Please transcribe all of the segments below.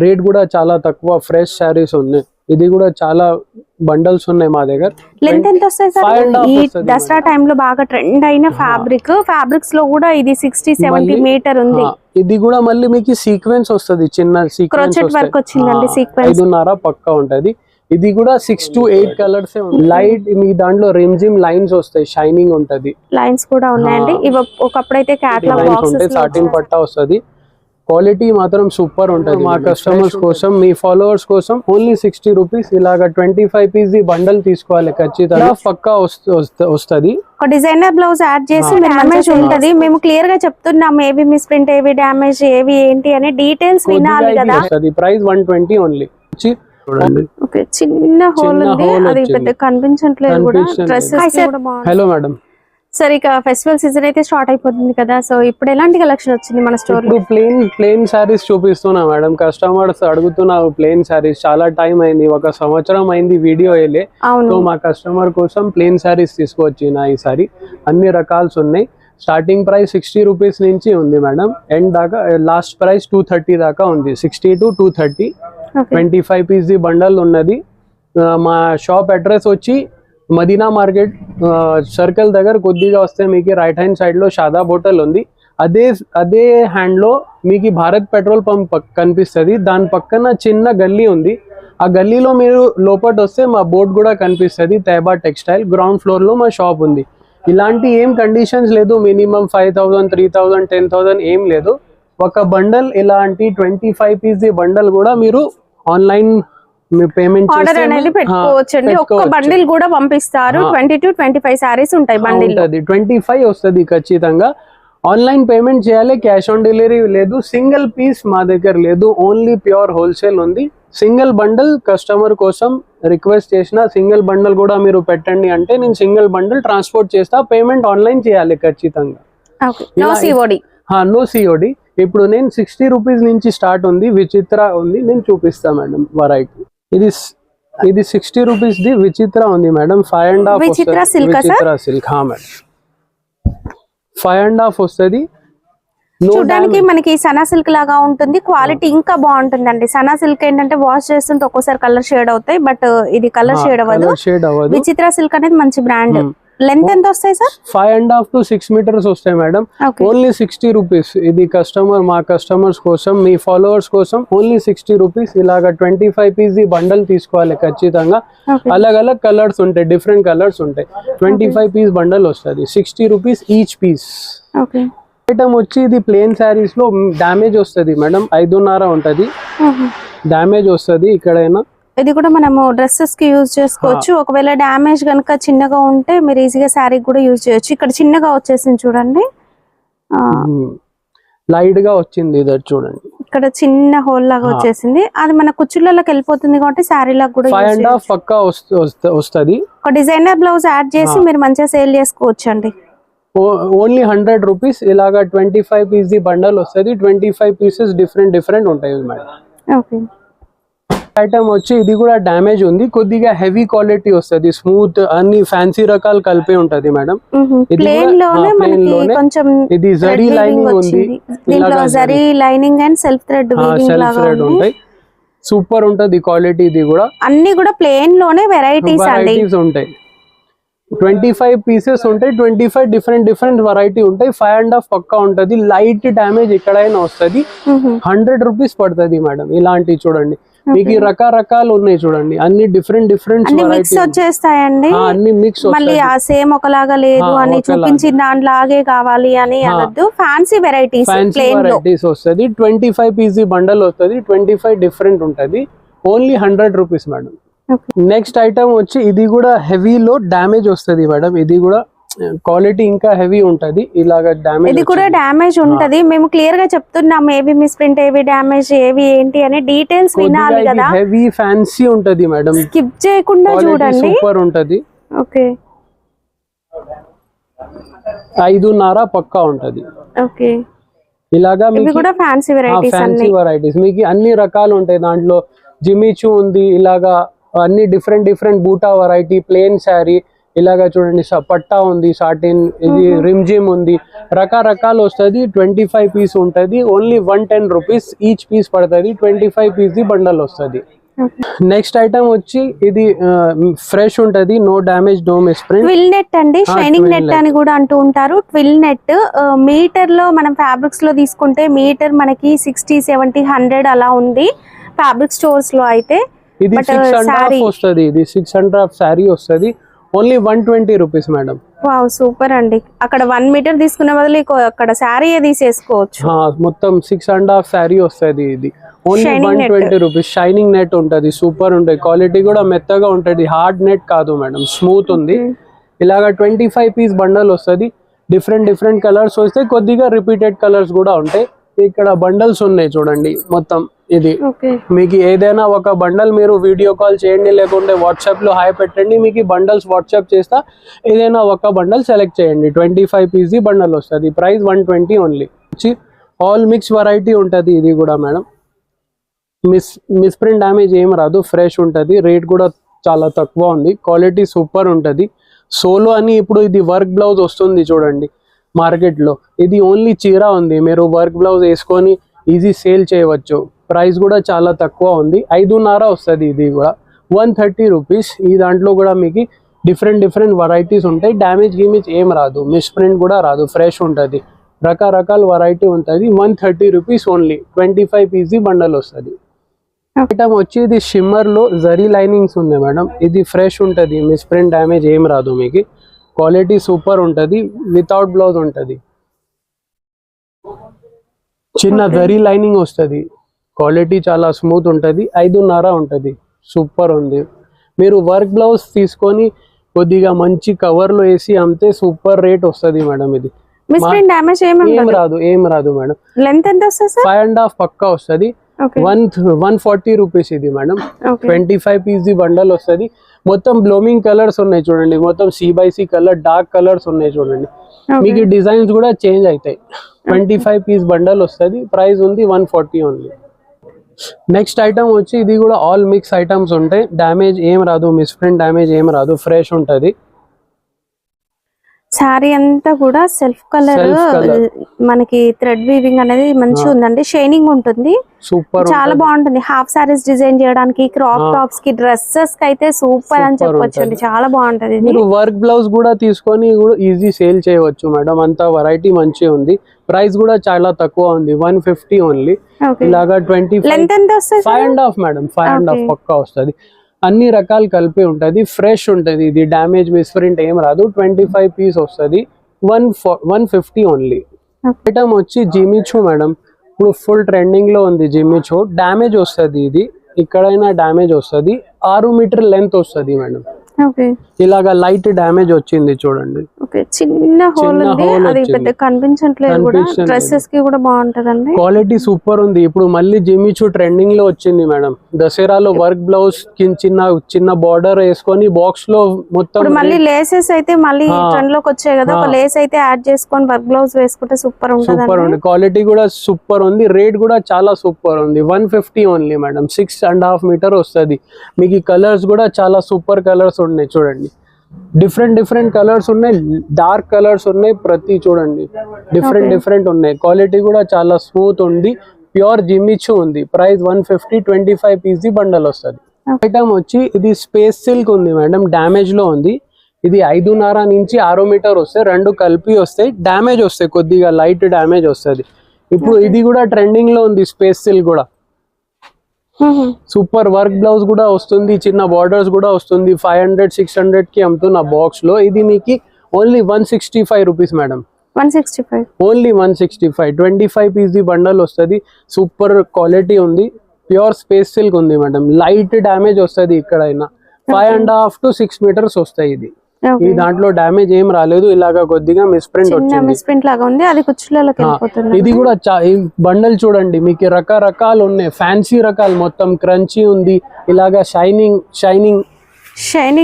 Rate కూడా చాలా తక్కువ, ఫ్రెష్ శారీస్ ఉన్నాయి. ఇది కూడా చాలా బండల్స్ ఉన్నాయి మా దగ్గర. లెంత్ ఎంత వస్తాయి సార్? ఈ దసరా టైం లో బాగా ట్రెండ్ అయిన ఫ్యాబ్రిక్స్ లో కూడా ఇది 60-70 మీటర్ ఉంది. ఇది కూడా మళ్ళీ మీకు సీక్వెన్స్ వస్తుంది, చిన్న సీక్వెన్స్ వర్క్ వచ్చిందండి. సీక్వెన్స్ 5.5 పక్కా ఉంటది. ఇది కూడా 6 to 8 కలర్స్ లైట్. మీ దాంట్లో రిమ్జిమ్ లైన్స్ వస్తాయి, షైనింగ్ ఉంటది. లైన్స్ కూడా ఉన్నాయండి. ఇవి ఒకప్పుడైతే క్యాటలాగ్ బాక్సెస్ సాటిన్ పట్టా వస్తది. క్వాలిటీ మాత్రం సూపర్ ఉంటది. మా కస్టమర్స్ కోసం, మీ ఫాలోవర్స్ కోసం ఓన్లీ 60 రూపీస్ ఇలాగా 25 పీస్ బండల్ తీసుకోవాలి ఖచ్చితంగా. పక్కా వస్తది. ఒక డిజైనర్ బ్లౌజ్ యాడ్ చేసి డ్యామేజ్ ఉంటది. మేము క్లియర్ గా చెప్తున్నాం ఏవి మిస్ ప్రింట్, ఏవి డ్యామేజ్, ఏవి ఏంటి అని డీటెయిల్స్ వినాలి కదా. Price 120 only. ఓకే, చిన్న హోల్ ఉంది, అది పెద్ద కనిపించట్లేదు కూడా. డ్రెస్సెస్ కూడా బాగుంది. Hello madam. సరే, ఇక ఫెస్టివల్ సీజన్ అయితే స్టార్ట్ అయిపోతుంది కదా, సో ఇప్పుడు ఎలాంటి కలెక్షన్ వచ్చింది మన స్టోర్ లో? ప్లేన్ సారీస్ చూపిస్తున్నా మేడం. కస్టమర్స్ అడుగుతున్నారు ప్లేన్ సారీస్. చాలా టైం అయింది, 1 సంవత్సరం అయింది వీడియో వేయలే. సో మా కస్టమర్ కోసం ప్లేన్ సారీస్ తీసుకొచ్చిన ఈసారి. అన్ని రకాల్స్ ఉన్నాయి. స్టార్టింగ్ ప్రైస్ 60 రూపీస్ నుంచి ఉంది మేడం. ఎండ్ దాకా లాస్ట్ ప్రైస్ 230 దాకా ఉంది. 60 to 230. 25 పీస్ బండల్ ఉన్నది. మా షాప్ అడ్రస్ వచ్చి మదీనా మార్కెట్ సర్కిల్ దగ్గర కొద్దిగా వస్తే మీకు రైట్ హ్యాండ్ సైడ్ లో షాదాబ్ హోటల్ ఉంది. అదే హ్యాండ్ లో మీకు భారత్ పెట్రోల్ పంప్ కనిపిస్తుంది. దాని పక్కన చిన్న గల్లీ ఉంది. ఆ గల్లీలో మీరు లోపల వస్తే మా బోర్డు కూడా కనిపిస్తుంది, తైబా టెక్స్టైల్. గ్రౌండ్ ఫ్లోర్ లో మా షాప్ ఉంది. ఇలాంటి ఏం కండిషన్స్ లేదు. మినిమం 5,000, 3,000, 10,000 ఏం లేదు. ఒక బండల్ ఇలాంటి 25 పీస్ బండల్ కూడా మీరు ఆన్లైన్ పేమెంట్ ఆర్డర్ అనేది పెట్టుకోవచ్చు అండి. ఒక్క బండిల్ కూడా పంపిస్తారు. 20 to 25 సారీస్ ఉంటాయి బండిల్. 25 వస్తుంది ఖచ్చితంగా. ఆన్లైన్ పేమెంట్ చేయాలి, క్యాష్ ఆన్ డెలివరీ లేదు. సింగిల్ పీస్ మా దగ్గర లేదు, ఓన్లీ ప్యూర్ హోల్సేల్ ఉంది. సింగిల్ బండల్ కస్టమర్ కోసం రిక్వెస్ట్ చేసిన, సింగిల్ బండల్ కూడా మీరు పెట్టండి అంటే నేను సింగిల్ బండల్ ట్రాన్స్పోర్ట్ చేస్తా. పేమెంట్ ఆన్లైన్ చేయాలి ఖచ్చితంగా. No COD. ఇప్పుడు నేను 60 రూపీస్ నుంచి స్టార్ట్ ఉంది. విచిత్ర ఉంది, నేను చూపిస్తా మేడం వెరైటీ. ఇది 60 రూపీస్ ది విచిత్ర ఉంది మేడం. 5.5 విచిత్ర సిల్క్ మేడం. 5.5 వస్తుంది. చూడడానికి మనకి సనా సిల్క్ లాగా ఉంటుంది. క్వాలిటీ ఇంకా బాగుంటుందండి. సనా సిల్క్ ఏంటంటే వాష్ చేస్తుంటే ఒక్కోసారి కలర్ షేడ్ అవుతాయి, బట్ ఇది కలర్ షేడ్ అవ్వదు. విచిత్ర సిల్క్ అనేది మంచి బ్రాండ్. లెంత్ ఎంత వస్తాయి సార్? 5.5 to 6 మీటర్స్ వస్తాయి మేడం. Only 60 rupees. ఇది మా కస్టమర్స్ కోసం, మీ ఫాలోవర్స్ కోసం ఓన్లీ 60 రూపీస్ ఇలాగా 25 పీస్ బండల్ తీసుకోవాలి ఖచ్చితంగా. అలగ్ కలర్స్ ఉంటాయి, డిఫరెంట్ కలర్స్ ఉంటాయి. 25 పీస్ బండల్ వస్తుంది. 60 రూపీస్ ఈచ్ పీస్. ఐటమ్ వచ్చి ఇది ప్లేన్ శారీస్ లో డ్యామేజ్ వస్తుంది మేడం. 5.5 ఉంటది డ్యామేజ్ వస్తుంది ఎక్కడైనా. ఇది కూడా మనము డ్రెస్సెస్ కి యూజ్ చేసుకోవచ్చు. ఒకవేళ డ్యామేజ్ కనుక చిన్నగా ఉంటే మీరు ఈజీగా శారీ కూడా యూజ్ చేయొచ్చు. ఇక్కడ చిన్నగా వచ్చేసింది చూడండి, లైట్ గా వచ్చింది. ఇది చూడండి, ఇక్కడ చిన్న హోల్ లాగా వచ్చేసింది. అది మన కుచ్చులలోకి వెళ్ళిపోతుంది కాబట్టి శారీ లాగా కూడా 5.5 పక్కా వస్తుంది. ఒక డిజైనర్ బ్లౌజ్ యాడ్ చేసి మీరు మంచిగా సేల్ చేసుకోవచ్చు అండి. ఓన్లీ 100 రూపీస్ ఇలాగా 25 పీస్ బండల్ వస్తుంది. 25 పీసెస్ డిఫరెంట్ ఉంటాయి మేడం. ఓకే. ఐటమ్ వచ్చి ఇది కూడా డ్యామేజ్ ఉంది, కొద్దిగా హెవీ క్వాలిటీ వస్తుంది. స్మూత్ అన్ని ఫ్యాన్సీ రకాలు కలిపి ఉంటది మేడం. ఇది జరీ లైనింగ్ ఉంది, zari lining and self thread ఉంటాయి. సూపర్ ఉంటది క్వాలిటీ. ఇది కూడా అన్ని కూడా ప్లేన్ లోనే వెరైటీస్ ఉంటాయి. 25 పీసెస్ ఉంటాయి. 25 డిఫరెంట్ వెరైటీ ఉంటాయి. 5.5 పక్కా ఉంటది. లైట్ డ్యామేజ్ ఎక్కడైనా వస్తుంది. 100 రూపీస్ పడుతుంది మేడం. ఇలాంటి చూడండి, మీకు రకరకాలు ఉన్నాయి చూడండి. అన్ని డిఫరెంట్ మిక్స్ వచ్చేస్తాయండి. అన్ని మిక్స్ మళ్ళీ ఆ సేమ్ ఒకలాగా లేదు అని చూపించిన దాంట్లాగే కావాలి అని అనొద్దు. ఫ్యాన్సీ వెరైటీస్ వస్తుంది. 25 పీస్ బండల్ వస్తుంది. 25 డిఫరెంట్ ఉంటది. Only 100 rupees madam. Next item వచ్చి ఇది కూడా హెవీలో డ్యామేజ్ వస్తుంది మేడం. ఇది కూడా క్వాలిటీ ఇంకా హెవీ ఉంటది. ఇలాగా డ్యామేజ్, ఇది కూడా డ్యామేజ్ ఉంటది. మేము క్లియర్ గా చెప్తున్నాం ఏవి మిస్ ప్రింట్, ఏవి డ్యామేజ్, ఏవి ఏంటి అని డీటెయిల్స్ వినాలి కదా. హెవీ ఫ్యాన్సీ ఉంటది మేడం. స్కిప్ చేయకుండా చూడండి, సూపర్ ఉంటది. ఓకే. 5.5 పక్కా ఉంటది. ఓకే. ఇలాగా మీకు కూడా ఫ్యాన్సీ వెరైటీస్ మీకు అన్ని రకాలు ఉంటాయి. దాంట్లో జిమిచూ ఉంది. ఇలాగా అన్ని డిఫరెంట్ బూటా వెరైటీ, ప్లేన్ శారీ, ఇలాగా చూడండి పట్టా ఉంది, సాటిన్, ఇది రిమ్జిమ్ ఉంది, రకరకాలు వస్తుంది. 25 పీస్ ఉంటుంది. ఓన్లీ 110 రూపీస్ ఈచ్ పీస్ పడుతుంది. 25 పీస్ ది బండల్ వస్తుంది. నెక్స్ట్ ఐటమ్ వచ్చి ఇది ఫ్రెష్ ఉంటది, no damage, no misprint. Twill net అండి, షైనింగ్ నెట్ అని కూడా అంటూ ఉంటారు. ట్విల్ నెట్ మీటర్ లో మనం ఫ్యాబ్రిక్స్ లో తీసుకుంటే మీటర్ మనకి 60, 70, 100 అలా ఉంది ఫ్యాబ్రిక్ స్టోర్స్ లో అయితే. ఇది 6.5 వస్తుంది. ఇది 6.5 సారీ వస్తుంది. Only 120 rupees madam. Wow super అండి. అక్కడ 1 మీటర్ తీసుకునే బదులు అక్కడ శారీ తీసేసుకోవచ్చు. మొత్తం 6.5 సారీ వస్తుంది. ఇది ఓన్లీ 120 రూపీస్. షైనింగ్ నెట్ ఉంటది, సూపర్ ఉంటుంది. క్వాలిటీ కూడా మెత్తగా ఉంటది, హార్డ్ నెట్ కాదు మేడం, స్మూత్ ఉంది. ఇలాగా 25 పీస్ బండల్ వస్తుంది. డిఫరెంట్ కలర్స్ వస్తాయి, కొద్దిగా రిపీటెడ్ కలర్స్ కూడా ఉంటాయి. ఇక్కడ బండల్స్ ఉన్నాయి చూడండి మొత్తం. ఇది మీకు ఏదైనా ఒక బండల్ మీరు వీడియో కాల్ చేయండి, లేకుంటే వాట్సాప్ లో హాయ్ పెట్టండి, మీకు బండల్స్ వాట్సాప్ చేస్తా. ఏదైనా ఒక బండల్ సెలెక్ట్ చేయండి. 25 పీస్ బండల్ వస్తుంది. Price 120 only. All mix variety ఉంటుంది. ఇది కూడా మేడం మిస్ప్రింట్ డ్యామేజ్ ఏం రాదు, ఫ్రెష్ ఉంటుంది. రేట్ కూడా చాలా తక్కువ ఉంది, క్వాలిటీ సూపర్ ఉంటుంది. సోలో అని ఇప్పుడు ఇది వర్క్ బ్లౌజ్ వస్తుంది చూడండి మార్కెట్లో. ఇది ఓన్లీ చీర ఉంది, మీరు వర్క్ బ్లౌజ్ వేసుకొని ఈజీ సేల్ చేయవచ్చు. ప్రైస్ కూడా చాలా తక్కువ ఉంది, 5.5 వస్తుంది. ఇది కూడా 130 రూపీస్. ఈ దాంట్లో కూడా మీకు డిఫరెంట్ వెరైటీస్ ఉంటాయి. డ్యామేజ్ గిమేజ్ ఏం రాదు, మిస్ప్రింట్ కూడా రాదు, ఫ్రెష్ ఉంటుంది. రకరకాల వెరైటీ ఉంటుంది. 130 రూపీస్ ఓన్లీ. 25 పీస్ బండల్ వస్తుంది. ఐటమ్ వచ్చి ఇది షిమ్మర్ లో జరీ లైనింగ్స్ ఉంది మేడం. ఇది ఫ్రెష్ ఉంటుంది, మిస్ప్రింట్ డ్యామేజ్ ఏం రాదు మీకు. క్వాలిటీ సూపర్ ఉంటుంది, వితౌట్ బ్లౌజ్ ఉంటుంది. చిన్న జరీ లైనింగ్ వస్తుంది, క్వాలిటీ చాలా స్మూత్ ఉంటుంది. 5.5 ఉంటుంది, సూపర్ ఉంది. మీరు వర్క్ బ్లౌజ్ తీసుకొని కొద్దిగా మంచి కవర్ లో వేసి అమ్మితే సూపర్ రేట్ వస్తుంది మేడం. ఇది మిస్ప్రింట్ డ్యామేజ్ ఏం రాదు మేడం. లెంత్ ఎంత వస్తుంది? 5.5 పక్కా వస్తుంది. 140 రూపీస్ ఇది మేడం. 25 పీస్ ది బండల్ వస్తుంది. మొత్తం బ్లోమింగ్ కలర్స్ ఉన్నాయి చూడండి, మొత్తం C/C కలర్, డార్క్ కలర్స్ ఉన్నాయి చూడండి. మీకు డిజైన్స్ కూడా చేంజ్ అవుతాయి. 25 పీస్ బండల్ వస్తుంది. ప్రైస్ ఉంది 140 ఓన్లీ. నెక్స్ట్ ఐటమ్ వచ్చి ఇది కూడా ఆల్ మిక్స్ ఐటమ్స్ ఉంటాయి. డ్యామేజ్ ఏం రాదు, మిస్ప్రింట్ డ్యామేజ్ ఏం రాదు, ఫ్రెష్ ఉంటుంది. సారీ అంతా కూడా సెల్ఫ్ కలర్ మనకి థ్రెడ్ వీవింగ్ అనేది మంచిగా ఉందండి. షైనింగ్ ఉంటుంది, సూపర్, చాలా బాగుంటుంది. హాఫ్ సారీస్ డిజైన్ చేయడానికి, క్రాప్ టాప్స్ కి, డ్రెస్సెస్ కి అయితే సూపర్ అని చెప్పొచ్చు అండి. చాలా బాగుంటది. మీరు వర్క్ బ్లౌజ్ కూడా తీసుకొని కూడా ఈజీ సేల్ చేయవచ్చు మేడం. అంత వెరైటీ మంచిగా ఉంది. ప్రైస్ కూడా చాలా తక్కువ ఉంది, 150 ఓన్లీ. ఇలాగా 25. లెంత్ ఎంత వస్తుంది? 5.5 మేడం, 5.5 పక్కా వస్తుంది. అన్ని రకాలు కలిపి ఉంటుంది, ఫ్రెష్ ఉంటుంది. ఇది డ్యామేజ్ మిస్ప్రింట్ ఏం రాదు. 25 పీస్ వస్తుంది. 150 ఓన్లీ. ఐటమ్ వచ్చి జిమిచూ మేడం. ఇప్పుడు ఫుల్ ట్రెండింగ్ లో ఉంది జిమిచూ. డ్యామేజ్ వస్తుంది, ఇది ఎక్కడైనా డ్యామేజ్ వస్తుంది. 6 మీటర్ లెంత్ వస్తుంది మేడం. ఇలాగా లైట్ డ్యామేజ్ వచ్చింది చూడండి, చిన్న హోల్ ఉంది, అది పెద్ద కనిపించట్లేదు కూడా. డ్రెస్సెస్ కి కూడా బాగుంటదండి, క్వాలిటీ సూపర్ ఉంది. ఇప్పుడు మళ్ళీ జిమిచూ ట్రెండింగ్ లో వచ్చింది మేడం. దసరాలో వర్క్ బ్లౌజ్ చిన్న బార్డర్ వేసుకొని బాక్స్ లో మొత్తం. మళ్ళీ లేసెస్ అయితే మళ్ళీ ట్రెండ్ లోకి వచ్చాయి కదా, ఒక లేస్ అయితే యాడ్ చేసుకొని వర్క్ బ్లౌజ్ వేసుకుంటే సూపర్ ఉంటుంది. సూపర్ ఉంది, క్వాలిటీ కూడా సూపర్ ఉంది. రేట్ కూడా చాలా సూపర్ ఉంది. 150 ఓన్లీ మేడం. 6.5 మీటర్ వస్తుంది. మీకు కలర్స్ కూడా చాలా సూపర్ కలర్స్ ఉన్నాయి చూడండి. డిఫరెంట్ కలర్స్ ఉన్నాయి, డార్క్ కలర్స్ ఉన్నాయి. ప్రతి చూడండి డిఫరెంట్ ఉన్నాయి. క్వాలిటీ కూడా చాలా స్మూత్ ఉంది. ప్యూర్ జిమిచూ ఉంది. ప్రైస్ 150. 25 పీస్ బండల్ వస్తుంది. ఐటమ్ వచ్చి ఇది స్పేస్ సిల్క్ ఉంది మేడం. డ్యామేజ్ లో ఉంది. ఇది 5.5 నుంచి 6 మీటర్ వస్తాయి. రెండు కలిపి వస్తాయి. డ్యామేజ్ వస్తాయి, కొద్దిగా లైట్ డ్యామేజ్ వస్తుంది. ఇప్పుడు ఇది కూడా ట్రెండింగ్ లో ఉంది, స్పేస్ సిల్క్ కూడా. సూపర్ వర్క్ బ్లౌజ్ కూడా వస్తుంది, చిన్న బార్డర్స్ కూడా వస్తుంది. 500-600 కి అమ్ముతున్న బాక్స్ లో. ఇది మీకు only 165 rupees madam. 165 only 165. 25 piece bundle వస్తుంది. సూపర్ క్వాలిటీ ఉంది. ప్యూర్ స్పేస్ సిల్క్ ఉంది మేడం. లైట్ డ్యామేజ్ వస్తుంది ఎక్కడైనా. 5.5 to 6 మీటర్స్ వస్తాయి. ఇది ఈ దాంట్లో డ్యామేజ్ ఏం రాలేదు. ఇలాగా కొద్దిగా మిస్ప్రింట్ వచ్చింది, మిస్ప్రింట్ లాగా ఉంది, అది కుచ్చులలోకి వెళ్ళిపోతుంది. ఇది కూడా ఈ బండల్ చూడండి, మీకు రకరకాలు ఉన్నాయి. ఫ్యాన్సీ రకాలు, మొత్తం క్రంచీ ఉంది. ఇలాగా షైనింగ్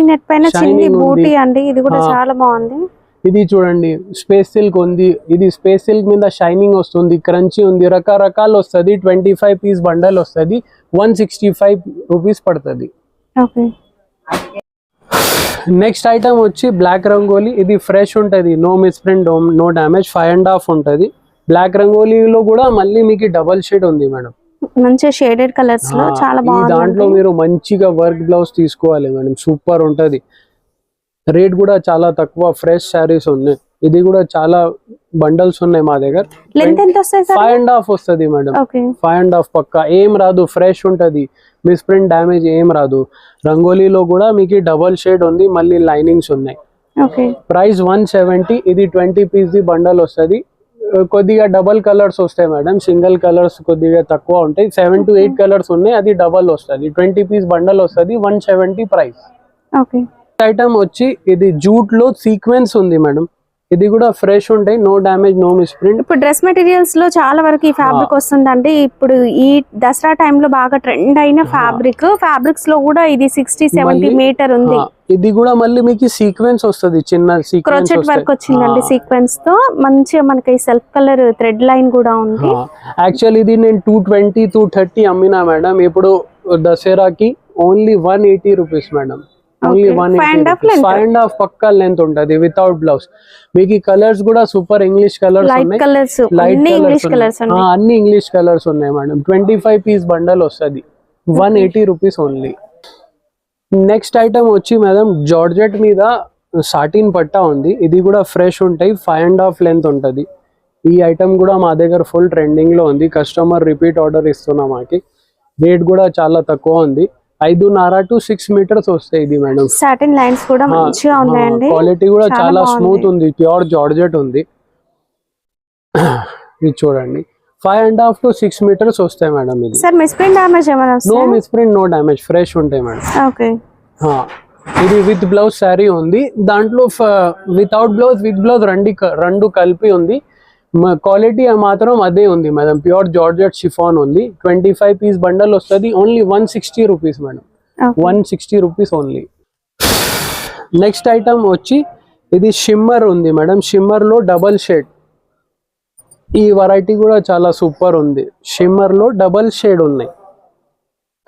నెట్ పైన చిన్ని బూటీ అండి. ఇది కూడా చాలా బాగుంది. ఇది చూడండి స్పేస్ సిల్క్ ఉంది. ఇది స్పేస్ సిల్క్ మీద షైనింగ్ వస్తుంది, క్రంచీ ఉంది, రకరకాలు వస్తుంది. 25 పీస్ బండల్ వస్తుంది. 165 రూపీస్ పడుతుంది. నెక్స్ట్ ఐటమ్ వచ్చి బ్లాక్ రంగోలీ. ఇది ఫ్రెష్ ఉంటుంది, నో మిస్ప్రింట్, నో డ్యామేజ్, 5.5 ఉంటుంది. బ్లాక్ రంగోలీలో కూడా మళ్ళీ మీకు డబల్ షేడ్ ఉంది మేడం, మంచి షేడెడ్ కలర్స్ లో చాలా బాగుంది. దాంట్లో మీరు మంచిగా వర్క్ బ్లౌజ్ తీసుకోవాలి మేడం, సూపర్ ఉంటది. రేట్ కూడా చాలా తక్కువ, ఫ్రెష్ శారీస్ ఉన్నాయి. ఇది కూడా చాలా బండల్స్ ఉన్నాయి మా దగ్గర. లెంత్ ఎంత వస్తాయి సార్? 5.5 వస్తుంది మేడం, 5.5 పక్కా. ఏం రాదు, ఫ్రెష్ ఉంటది, మిస్ప్రింట్ డ్యామేజ్ ఏం రాదు. రంగోలీలో కూడా మీకు డబల్ షేడ్ ఉంది, మళ్ళీ లైనింగ్స్ ఉన్నాయి. ప్రైస్ 170. ఇది 20 పీస్ ది బండల్ వస్తుంది. కొద్దిగా డబల్ కలర్స్ వస్తాయి మేడం, సింగిల్ కలర్స్ కొద్దిగా తక్కువ ఉంటాయి. 7 to 8 కలర్స్ ఉన్నాయి, అది డబల్ వస్తుంది. 20 పీస్ బండల్ వస్తుంది, 170 ప్రైస్. ఐటమ్ వచ్చి ఇది జూట్ లో సీక్వెన్స్ ఉంది మేడం. ఇది కూడా ఫ్రెష్ ఉంటాయి, నో డ్యామేజ్, నో మిస్ప్రింట్. ఇప్పుడు డ్రెస్ మెటీరియల్స్ లో చాలా వరకు ఈ ఫ్యాబ్రిక్ వస్తుందండి. ఇప్పుడు ఈ దసరా టైంలో బాగా ట్రెండ్ అయిన ఫ్యాబ్రిక్స్ లో కూడా ఇది 60-70 మీటర్ ఉంది. ఇది కూడా మళ్ళీ మీకు సీక్వెన్స్ వస్తుంది, చిన్న సీక్వెన్స్ వర్క్ వచ్చిందండి. సీక్వెన్స్ తో మంచిగా మనకి సెల్ఫ్ కలర్ థ్రెడ్ లైన్ కూడా ఉంది. యాక్చువల్ ఇది నేను 220-230 అమ్మినా మేడం. ఇప్పుడు దసరాకి ఓన్లీ 180 రూపీస్ మేడం. ఓన్లీ 5.5 పక్కా లెంత్ ఉంటది వితౌట్ బ్లౌజ్. మీకు కలర్స్ కూడా సూపర్ ఇంగ్లీష్ కలర్స్ ఉన్నాయి, అన్ని ఇంగ్లీష్ కలర్స్ ఉన్నాయి మేడం. 25 పీస్ బండల్ వస్తుంది, 180 రూపీస్ ఓన్లీ. నెక్స్ట్ ఐటమ్ వచ్చి మేడం జార్జెట్ మీద సాటిన్ పట్టా ఉంది. ఇది కూడా ఫ్రెష్ ఉంటాయి, 5.5 లెంత్ ఉంటది. ఈ ఐటమ్ కూడా మా దగ్గర ఫుల్ ట్రెండింగ్ లో ఉంది. కస్టమర్ రిపీట్ ఆర్డర్ ఇస్తున్నాం. మాకి రేట్ కూడా చాలా తక్కువ ఉంది. 5.5 to 6 మీటర్స్ వస్తాయి ఇది మేడం. సాటిన్ లైన్స్ కూడా మంచిగా ఉన్నాయండి, క్వాలిటీ కూడా చాలా స్మూత్ ఉంది, ప్యూర్ జార్జెట్ ఉంది. ఇది చూడండి, 5.5 to 6 మీటర్స్ వస్తాయి మేడం. ఇది సార్ మిస్ప్రింట్ డ్యామేజ్ ఏమైనా వస్తాయా? No misprint, no damage, fresh ఉంటాయి మేడం. ఓకే. ఇది విత్ బ్లౌజ్ శారీ ఉంది, దాంట్లో వితౌట్ బ్లౌజ్ విత్ బ్లౌజ్ రెండు కలిపి ఉంది. క్వాలిటీ మాత్రం అదే ఉంది మేడం, ప్యూర్ జార్జెట్ షిఫాన్ ఉంది. 25 పీస్ బండల్ వస్తుంది, only 160 rupees madam, 160 rupees only. Next item వచ్చి ఇది షిమ్మర్ ఉంది మేడం. షిమ్మర్ లో డబల్ షేడ్, ఈ వెరైటీ కూడా చాలా సూపర్ ఉంది. షిమ్మర్ లో డబల్ షేడ్ ఉన్నాయి,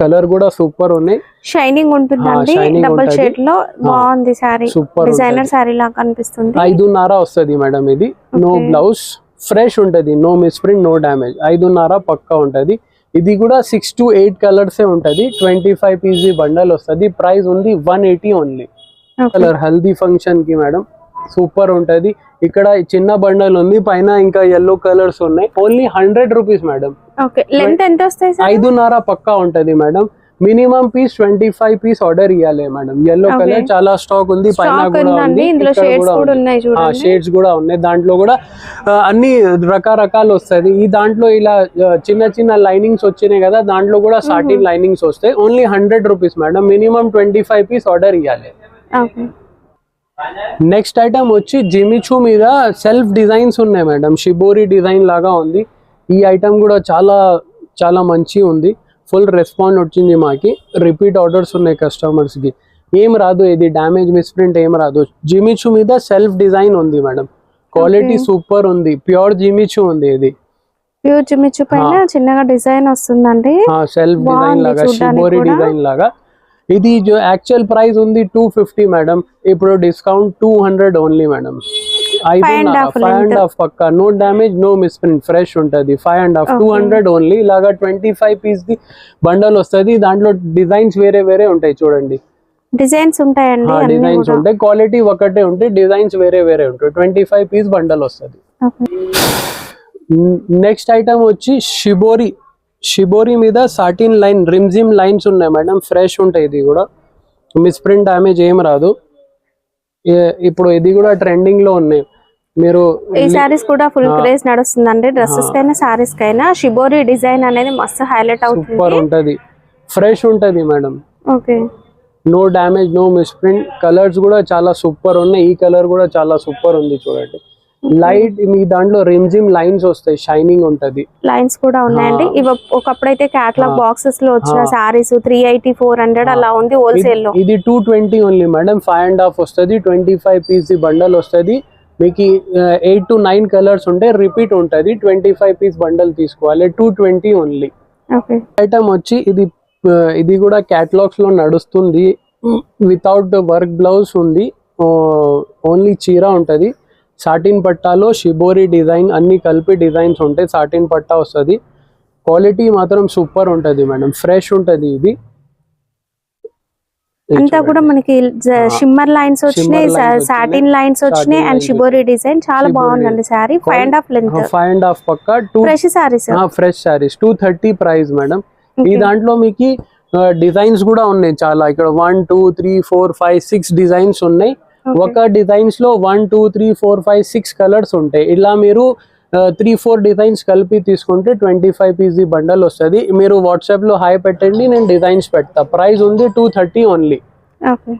కలర్ కూడా సూపర్ ఉన్నాయి, షైనింగ్ ఉంటుందండి. డబుల్ షేడ్ లో బాగుంది సారీ, సూపర్ డిజైనర్ సారీ లాగా కనిపిస్తుంది. 5.5 వస్తుంది మేడం. ఇది నో బ్లౌజ్, ఫ్రెష్ ఉంటది, నో మిస్ప్రింట్, నో డ్యామేజ్. 5.5 పక్కా ఉంటది. ఇది కూడా 6 to 8 కలర్స్ ఉంటది. 25 పీస్ బండల్ వస్తుంది. ప్రైస్ ఉంది 180 ఓన్లీ. కలర్ హల్దీ ఫంక్షన్ కి మేడం సూపర్ ఉంటది. ఇక్కడ చిన్న బండల్ ఉంది, పైన ఇంకా yellow కలర్స్ ఉన్నాయి. Only 100 rupees madam. లెంత్ ఎంత వస్తాయి? 5.5 పక్కా ఉంటది madam. Minimum piece 25 piece order ఇవ్వాలి మేడం. yellow కలర్ చాలా స్టాక్ ఉంది, పైన కూడా ఉంది, షేడ్స్ కూడా ఉన్నాయి. దాంట్లో కూడా అన్ని రకరకాలు వస్తాయి. ఈ దాంట్లో ఇలా చిన్న చిన్న లైనింగ్స్ వచ్చినాయి కదా, దాంట్లో కూడా సాటిన్ లైనింగ్స్ వస్తాయి. Only 100 rupees madam. Minimum 25 piece order ఇవ్వాలి. నెక్స్ట్ ఐటమ్ వచ్చి జిమిచూ మీద సెల్ఫ్ డిజైన్స్ ఉన్నాయి మేడం. షిబోరి డిజైన్ లాగా ఉంది. ఈ ఐటమ్ కూడా చాలా చాలా మంచి ఉంది. ఫుల్ రెస్పాండ్ వచ్చింది మాకి. రిపీట్ ఆర్డర్స్ ఉన్నాయి కస్టమర్స్ కి. ఏం రాదు, ఇది డ్యామేజ్ మిస్ప్రింట్ ఏం రాదు. జిమిచూ మీద సెల్ఫ్ డిజైన్ ఉంది మేడం. క్వాలిటీ సూపర్ ఉంది, ప్యూర్ జిమిచూ ఉంది. ఇది ప్యూర్ జిమిచూ పైన చిన్నగా డిజైన్ వస్తుందండి, సెల్ఫ్ డిజైన్ లాగా, షిబోరి డిజైన్ లాగా. ఇది యాక్చువల్ ప్రైస్ ఉంది 250 మేడం. ఇప్పుడు డిస్కౌంట్ 200 ఓన్లీ మేడం. 5.5 పక్కా, no damage, no misprint, fresh ఉంటుంది. 5.5 200 ఓన్లీ. ఇలాగా 25 పీస్ ది బండల్ వస్తుంది. దాంట్లో డిజైన్స్ వేరే వేరే ఉంటాయి చూడండి. డిజైన్స్ ఉంటాయండి, డిజైన్స్ ఉంటాయి. క్వాలిటీ ఒకటే ఉంటాయి, డిజైన్స్ వేరే వేరే ఉంటాయి. 25 పీస్ బండల్ వస్తుంది. నెక్స్ట్ ఐటమ్ వచ్చి షిబోరి. షిబోరి మీద సాటిన్ లైన్, రిమ్జిమ్ లైన్స్ ఉన్నాయి మేడం. ఫ్రెష్ ఉంటాయి. ఇది కూడా మిస్ప్రింట్ డ్యామేజ్ ఏం రాదు. ఇప్పుడు ఇది కూడా ట్రెండింగ్ లో ఉన్నాయి. మీరు ఈ సారీస్ కూడా ఫుల్ క్రేజ్ నడుస్తుందండి. డ్రెస్సెస్ కైనా సారీస్ కైనా షిబోరి డిజైన్ అనేది మస్తు హైలైట్ అవుతుంది. సూపర్ ఉంటది, ఫ్రెష్ ఉంటది madam. Okay, no damage, no misprint. Colours కూడా చాలా సూపర్ ఉన్నాయి. ఈ కలర్ కూడా చాలా సూపర్ ఉంది చూడండి. లైట్ మీ దాంట్లో రిమ్జిమ్ లైన్స్ వస్తాయి, షైనింగ్ ఉంటది. లైన్స్ కూడా ఉన్నాయండి. ఇవి ఒకప్పుడైతే క్యాటలాగ్ బాక్సెస్ లో వచ్చిన సారీస్ 380 400 అలా ఉంది హోల్సేల్ లో. ఇది 220 ఓన్లీ మేడం. 5.5 వస్తుంది. 25 పీస్ బండల్ వస్తుంది. మీకు 8 to 9 కలర్స్ ఉంటాయి, రిపీట్ ఉంటది. 25 పీస్ బండల్ తీసుకోవాలి. 220 ఓన్లీ. ఐటమ్ వచ్చి ఇది కూడా క్యాటలాగ్స్ లో నడుస్తుంది. వితౌట్ వర్క్ బ్లౌజ్ ఉంది, ఓన్లీ చీర ఉంటుంది. సాటిన్ పట్టాలో షిబోరి డిజైన్ అన్ని కలిపి డిజైన్స్ ఉంటాయి. సాటిన్ పట్టా వస్తుంది. క్వాలిటీ మాత్రం సూపర్ ఉంటుంది మేడం, ఫ్రెష్ ఉంటుంది. ఇది అంతా కూడా మనకి షిమ్మర్ లైన్స్ వచ్చినాయి, సాటిన్ లైన్స్ వచ్చినాయి అండ్ షిబోరి డిజైన్. చాలా బాగుందండి సారీ. 5.5 లెంత్, 5.5 పక్కా. Fresh saris, fresh saris 230 price madam. ఈ దాంట్లో మీకు డిజైన్స్ కూడా ఉన్నాయి చాలా. ఇక్కడ 1 2 3 4 5 6 డిజైన్స్ ఉన్నాయి. ఒక డిజైన్స్ లో 1 2 3 4 5 6 కలర్స్ ఉంటాయి. ఇలా మీరు 3-4 డిజైన్స్ కలిపి తీసుకుంటే 25 పీసీ బండల్ వస్తుంది. మీరు వాట్సాప్ లో హాయ్ పెట్టండి, నేను డిజైన్స్ పెడతా. ప్రైస్ ఉంది 230 ఓన్లీ. ఓకే.